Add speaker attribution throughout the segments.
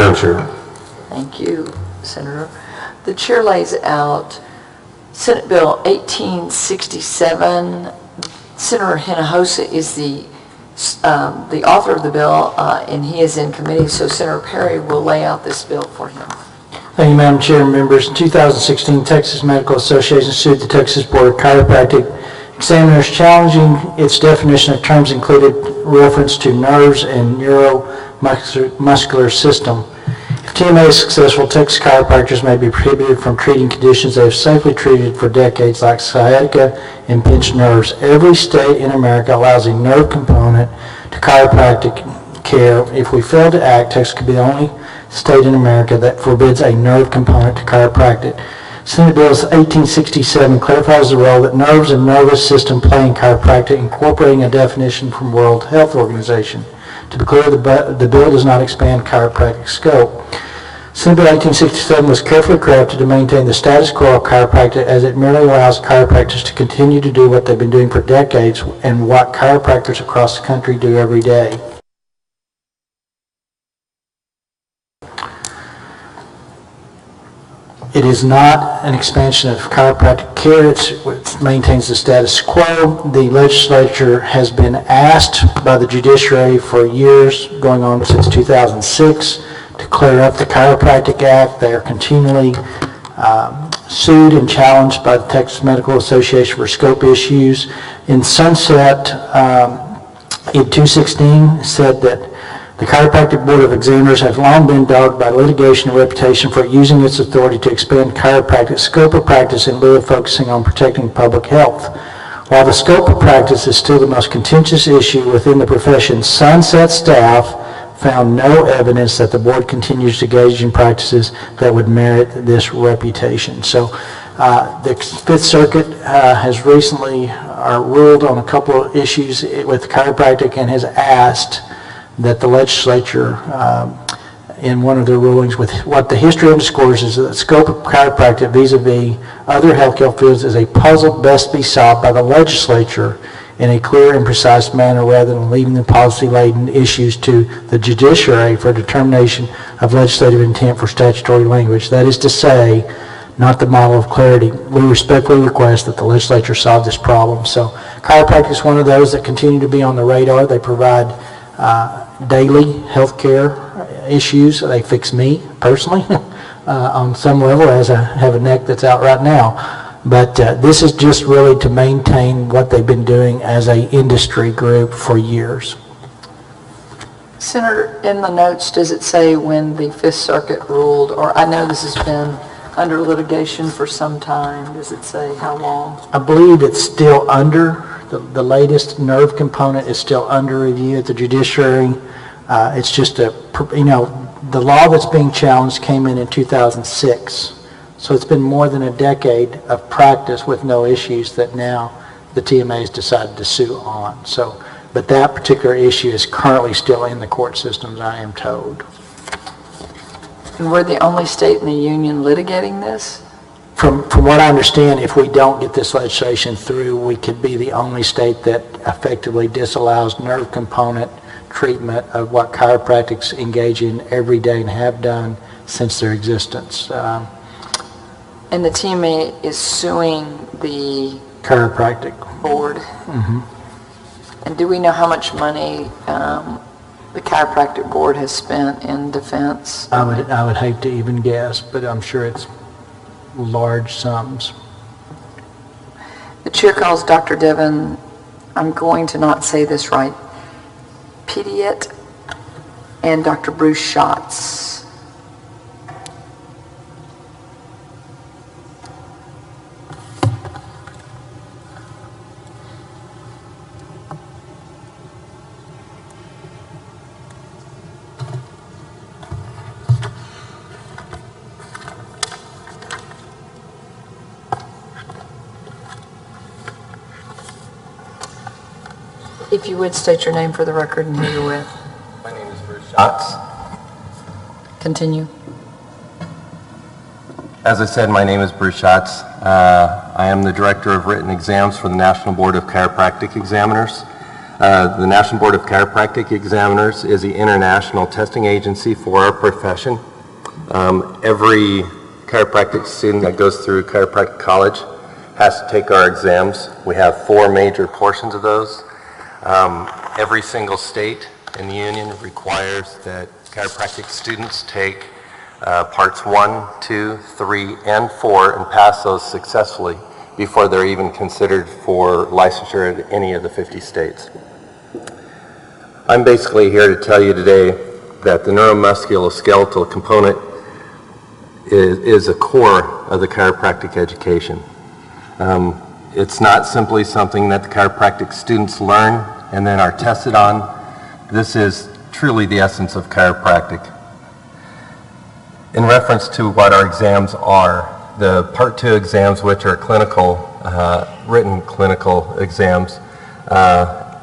Speaker 1: Madam Chair.
Speaker 2: Thank you, Senator. The chair lays out Senate Bill 1867. Senator Hinojosa is the author of the bill, and he is in committee, so Senator Perry will lay out this bill for him.
Speaker 3: Thank you, Madam Chair and members. In 2016, Texas Medical Association sued the Texas Board of Chiropractic Examiners, challenging its definition of terms included reference to nerves and neuromuscular system. If TMA is successful, Texas chiropractors may be prohibited from treating conditions they have safely treated for decades, like sciatica and pinched nerves. Every state in America allows a nerve component to chiropractic care. If we fail to act, Texas could be the only state in America that forbids a nerve component to chiropractic. Senate Bill 1867 clarifies the role that nerves and nervous system play in chiropractic, incorporating a definition from World Health Organization. To be clear, the bill does not expand chiropractic scope. Senate Bill 1867 was carefully crafted to maintain the status quo of chiropractic, as it merely allows chiropractors to continue to do what they've been doing for decades and what chiropractors across the country do every day. It is not an expansion of chiropractic care. It maintains the status quo. The legislature has been asked by the judiciary for years, going on since 2006, to clear up the Chiropractic Act. They are continually sued and challenged by the Texas Medical Association for scope issues. In Sunset, in 2016, said that the Chiropractic Board of Examiners have long been dogged by litigation and reputation for using its authority to expand chiropractic scope of practice in lieu of focusing on protecting public health. While the scope of practice is still the most contentious issue within the profession, Sunset staff found no evidence that the board continues to engage in practices that would merit this reputation. So the Fifth Circuit has recently ruled on a couple of issues with chiropractic and has asked that the legislature, in one of their rulings, with what the history underscores is that the scope of chiropractic vis-a-vis other healthcare fields is a puzzle best be solved by the legislature in a clear and precise manner, rather than leaving the policy-laden issues to the judiciary for determination of legislative intent for statutory language. That is to say, not the model of clarity. We respectfully request that the legislature solve this problem. So chiropractic is one of those that continue to be on the radar. They provide daily health care issues. They fix me personally on some level, as I have a neck that's out right now. But this is just really to maintain what they've been doing as a industry group for years.
Speaker 2: Senator, in the notes, does it say when the Fifth Circuit ruled, or I know this has been under litigation for some time, does it say how long?
Speaker 3: I believe it's still under, the latest nerve component is still under review at the judiciary. It's just the law that's being challenged came in 2006. So it's been more than a decade of practice with no issues that now the TMA has decided to sue on. So, but that particular issue is currently still in the court systems, I am told.
Speaker 2: And we're the only state in the union litigating this?
Speaker 3: From what I understand, if we don't get this legislation through, we could be the only state that effectively disallows nerve component treatment of what chiropractics engage in every day and have done since their existence.
Speaker 2: And the TMA is suing the
Speaker 3: Chiropractic
Speaker 2: board?
Speaker 3: Mm-hmm.
Speaker 2: And do we know how much money the chiropractic board has spent in defense?
Speaker 3: I would hate to even guess, but I'm sure it's large sums.
Speaker 2: The chair calls Dr. Devin, I'm going to not say this right, Pidiet, and Dr. Bruce Schatz. If you would state your name for the record and who you're with.
Speaker 4: My name is Bruce Schatz.
Speaker 2: Continue.
Speaker 4: As I said, my name is Bruce Schatz. I am the Director of Written Exams for the National Board of Chiropractic Examiners. The National Board of Chiropractic Examiners is the international testing agency for our profession. Every chiropractic student that goes through chiropractic college has to take our exams. We have 4 major portions of those. Every single state in the union requires that chiropractic students take parts 1, 2, 3, and 4 and pass those successfully before they're even considered for licensure in any of the 50 states. I'm basically here to tell you today that the neuromusculoskeletal component is a core of the chiropractic education. It's not simply something that the chiropractic students learn and then are tested on. This is truly the essence of chiropractic. In reference to what our exams are, the Part 2 exams, which are clinical, written clinical exams,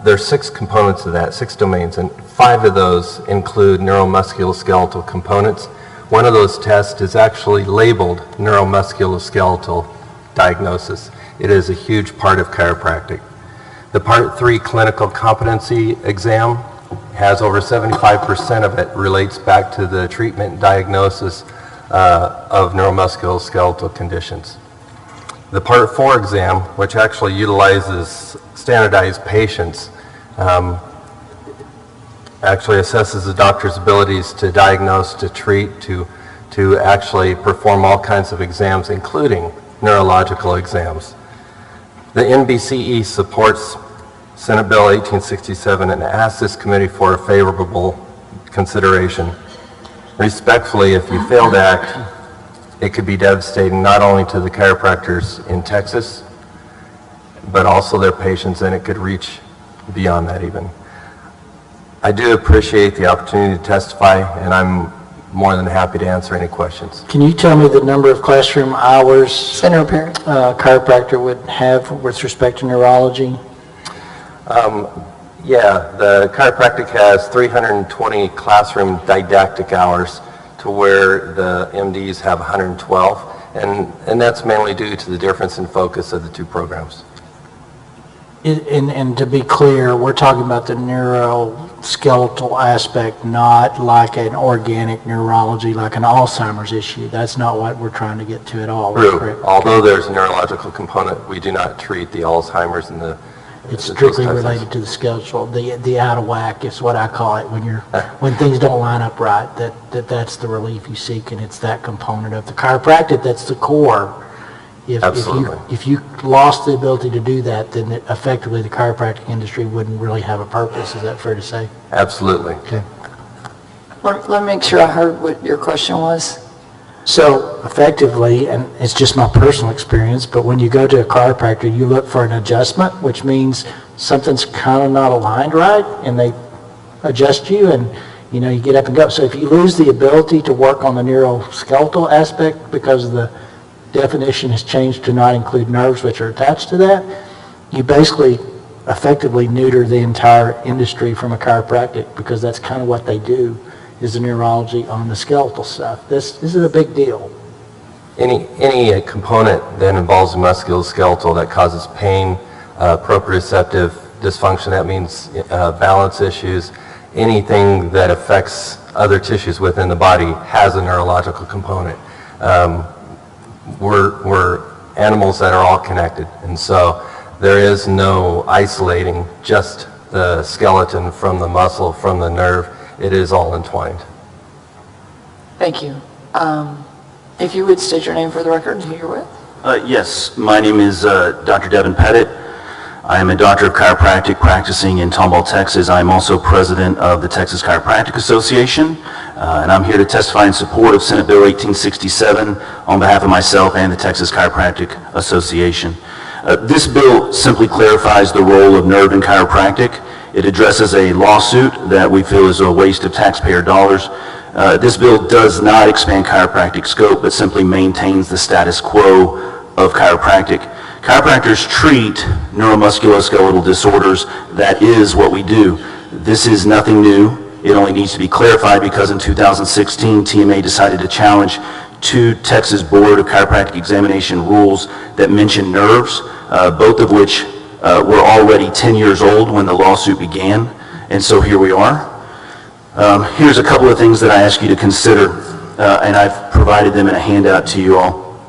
Speaker 4: there's 6 components of that, 6 domains, and 5 of those include neuromusculoskeletal components. One of those tests is actually labeled neuromusculoskeletal diagnosis. It is a huge part of chiropractic. The Part 3 clinical competency exam has over 75% of it relates back to the treatment and diagnosis of neuromusculoskeletal conditions. The Part 4 exam, which actually utilizes standardized patients, actually assesses the doctor's abilities to diagnose, to treat, to actually perform all kinds of exams, including neurological exams. The NBCE supports Senate Bill 1867 and asks this committee for a favorable consideration. Respectfully, if you fail to act, it could be devastating not only to the chiropractors in Texas, but also their patients, and it could reach beyond that even. I do appreciate the opportunity to testify, and I'm more than happy to answer any questions.
Speaker 3: Can you tell me the number of classroom hours
Speaker 2: Senator Perry?
Speaker 3: chiropractor would have with respect to neurology?
Speaker 4: Yeah, the chiropractic has 320 classroom didactic hours to where the MDs have 112, and that's mainly due to the difference in focus of the 2 programs.
Speaker 3: And to be clear, we're talking about the neuroskeletal aspect, not like an organic neurology, like an Alzheimer's issue. That's not what we're trying to get to at all.
Speaker 4: True.
Speaker 3: Correct?
Speaker 4: Although there's a neurological component, we do not treat the Alzheimer's and the...
Speaker 3: It's strictly related to the skeletal, the out of whack is what I call it, when things don't line up right, that's the relief you seek, and it's that component of the chiropractic, that's the core.
Speaker 4: Absolutely.
Speaker 3: If you lost the ability to do that, then effectively the chiropractic industry wouldn't really have a purpose. Is that fair to say?
Speaker 4: Absolutely.
Speaker 3: Okay.
Speaker 2: Let me make sure I heard what your question was.
Speaker 3: So effectively, and it's just my personal experience, but when you go to a chiropractor, you look for an adjustment, which means something's kind of not aligned right, and they adjust you, and you get up and go. So if you lose the ability to work on the neuroskeletal aspect because the definition has changed to not include nerves which are attached to that, you basically effectively neuter the entire industry from a chiropractic, because that's kind of what they do, is the neurology on the skeletal stuff. This is a big deal.
Speaker 4: Any component that involves the musculoskeletal that causes pain, proprioceptive dysfunction, that means balance issues, anything that affects other tissues within the body has a neurological component. We're animals that are all connected, and so there is no isolating just the skeleton from the muscle, from the nerve. It is all entwined.
Speaker 2: Thank you. If you would state your name for the record and who you're with.
Speaker 1: Yes, my name is Dr. Devin Pettit. I am a doctor of chiropractic practicing in Tomball, Texas. I am also president of the Texas Chiropractic Association, and I'm here to testify in support of Senate Bill 1867 on behalf of myself and the Texas Chiropractic Association. This bill simply clarifies the role of nerve in chiropractic. It addresses a lawsuit that we feel is a waste of taxpayer dollars. This bill does not expand chiropractic scope, but simply maintains the status quo of chiropractic. Chiropractors treat neuromusculoskeletal disorders. That is what we do. This is nothing new. It only needs to be clarified because in 2016, TMA decided to challenge 2 Texas Board of Chiropractic Examination rules that mention nerves, both of which were already 10 years old when the lawsuit began, and so here we are. Here's a couple of things that I ask you to consider, and I've provided them in a handout to you all.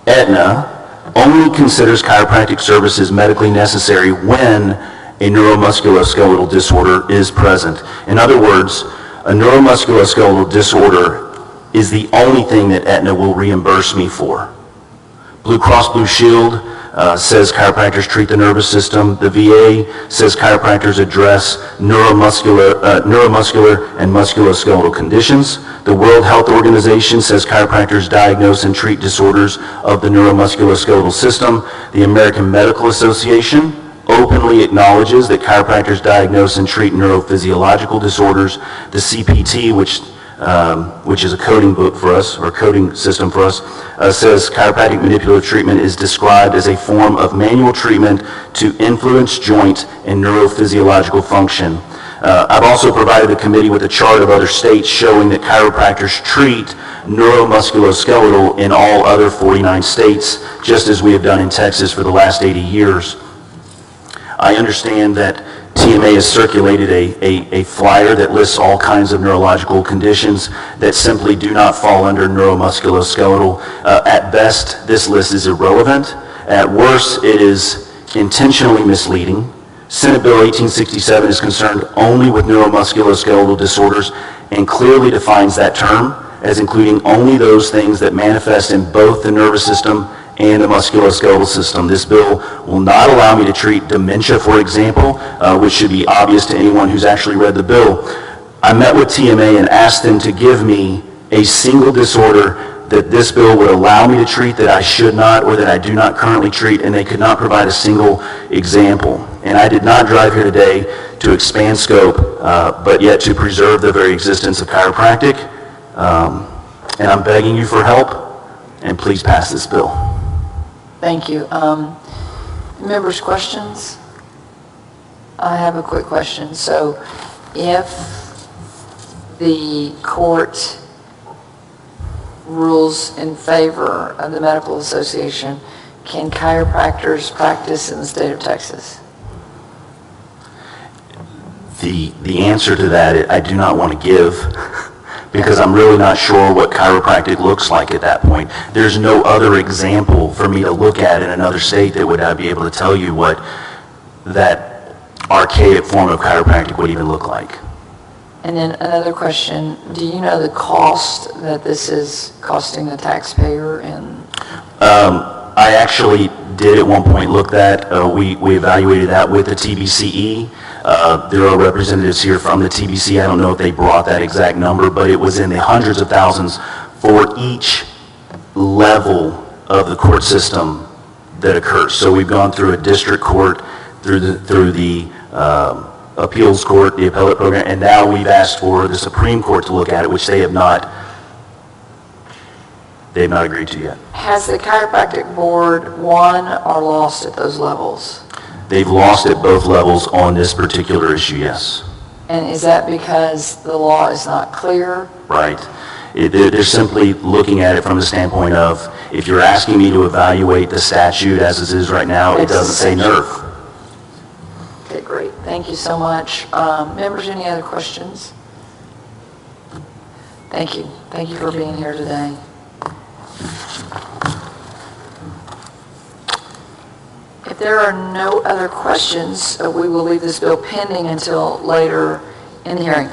Speaker 1: Aetna only considers chiropractic services medically necessary when a neuromusculoskeletal disorder is present. In other words, a neuromusculoskeletal disorder is the only thing that Aetna will reimburse me for. Blue Cross Blue Shield says chiropractors treat the nervous system. The VA says chiropractors address neuromuscular and musculoskeletal conditions. The World Health Organization says chiropractors diagnose and treat disorders of the neuromusculoskeletal system. The American Medical Association openly acknowledges that chiropractors diagnose and treat neurophysiological disorders. The CPT, which is a coding book for us, or coding system for us, says chiropractic manipulative treatment is described as a form of manual treatment to influence joint and neurophysiological function. I've also provided the committee with a chart of other states showing that chiropractors treat neuromusculoskeletal in all other 49 states, just as we have done in Texas for the last 80 years. I understand that TMA has circulated a flyer that lists all kinds of neurological conditions that simply do not fall under neuromusculoskeletal. At best, this list is irrelevant. At worst, it is intentionally misleading. Senate Bill 1867 is concerned only with neuromusculoskeletal disorders and clearly defines that term as including only those things that manifest in both the nervous system and the musculoskeletal system. This bill will not allow me to treat dementia, for example, which should be obvious to anyone who's actually read the bill. I met with TMA and asked them to give me a single disorder that this bill would allow me to treat that I should not or that I do not currently treat, and they could not provide a single example. And I did not drive here today to expand scope, but yet to preserve the very existence of chiropractic. And I'm begging you for help, and please pass this bill.
Speaker 2: Thank you. Members' questions? I have a quick question. So if the court rules in favor of the Medical Association, can chiropractors practice in the state of Texas?
Speaker 1: The answer to that I do not want to give because I'm really not sure what chiropractic looks like at that point. There's no other example for me to look at in another state that would be able to tell you what that archaic form of chiropractic would even look like.
Speaker 2: And then another question, do you know the cost that this is costing the taxpayer?
Speaker 1: I actually did at one point look at, we evaluated that with the TBCE. There are representatives here from the TBC. I don't know if they brought that exact number, but it was in the hundreds of thousands for each level of the court system that occurs. So we've gone through a district court, through the appeals court, the appellate program, and now we've asked for the Supreme Court to look at it, which they have not agreed to yet.
Speaker 2: Has the chiropractic board won or lost at those levels?
Speaker 1: They've lost at both levels on this particular issue, yes.
Speaker 2: And is that because the law is not clear?
Speaker 1: Right. They're simply looking at it from the standpoint of, if you're asking me to evaluate the statute as it is right now, it doesn't say nerve.
Speaker 2: Okay, great. Thank you so much. Members, any other questions? Thank you. Thank you for being here today. If there are no other questions, we will leave this bill pending until later in the hearing.